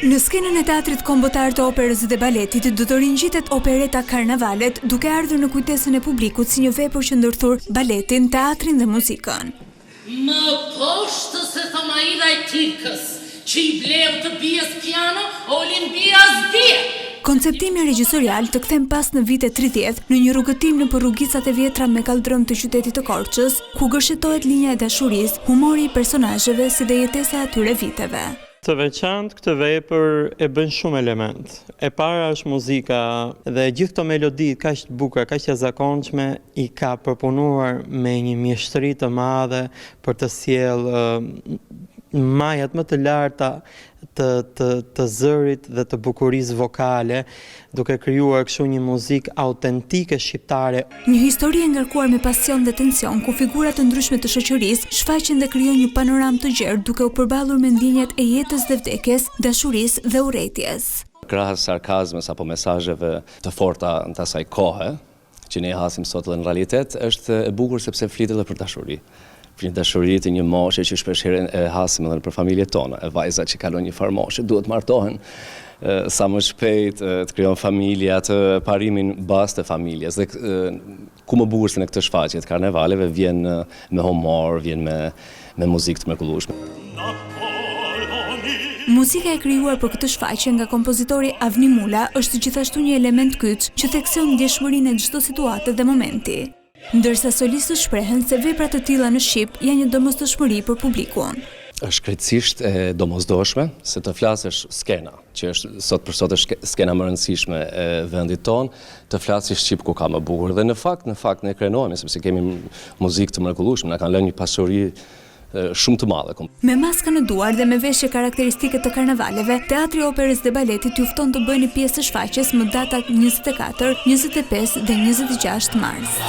Në skenën e teatrit kombëtar të operës dhe baletit do të ringjitet opereta Karnavalet, duke ardhur në kujtesën e publikut si një vepër që ndërthur baletin, teatrin dhe muzikën. Më poshtë se thamaida e tirkës, që i bleu të bijës piano, olin bijës dje. Konceptimi regjisorial të kthem pas në vitet 30 në një rrugëtim në rrugicat e vjetra me kaldrëm të qytetit të Korçës, ku gërshetohet linja e dashurisë, humori i personazheve si dhe jetesa e atyre viteve. Të veçantë këtë vepër e bën shumë element. E para është muzika dhe gjithë këto melodi kaq të bukura, kaq të jashtëzakonshme i ka përpunuar me një mjeshtri të madhe për të sjellë majat më të larta të zërit dhe të bukurisë vokale, duke krijuar kështu një muzikë autentike shqiptare. Një histori e ngarkuar me pasion dhe tension, ku figura të ndryshme të shoqërisë shfaqen dhe krijojnë një panoramë të gjerë, duke u përballur me ndjenjat e jetës dhe vdekjes, dashurisë dhe urrëties. Krahas sarkazmës apo mesazheve të forta në asaj kohe, që ne hasim sot dhe në realitet, është e bukur sepse flitet edhe për dashuri. Për një dashuri të një moshe që shpeshherë e hasim edhe për familjet tona, e vajzat që kalojnë një farë moshe duhet martohen sa më shpejt, të krijon familja, të parimin bazë të familjes. Dhe ku më bukur se në këtë shfaqje të karnevaleve vjen me humor, vjen me muzikë të mrekullueshme. Muzika e krijuar për këtë shfaqje nga kompozitori Avni Mula është gjithashtu një element kyç që thekson ndjeshmërinë e çdo situate dhe momenti. Ndërsa solistët shprehen se veprat të tilla në shqip janë një domosdoshmëri për publikun. Është krejtësisht e domosdoshme se të flasësh skena, që është sot për sot është skena më e rëndësishme e vendit tonë, të flasësh shqip ku ka më bukur. Dhe në fakt ne krenohemi sepse kemi muzikë të mrekullueshme, na kanë lënë një pasuri shumë të madhe. Me maska në duar dhe me veshje karakteristike të karnavaleve, Teatri Operës dhe Baletit ju fton të bëni pjesë të shfaqjes më datat 24, 25 dhe 26 mars.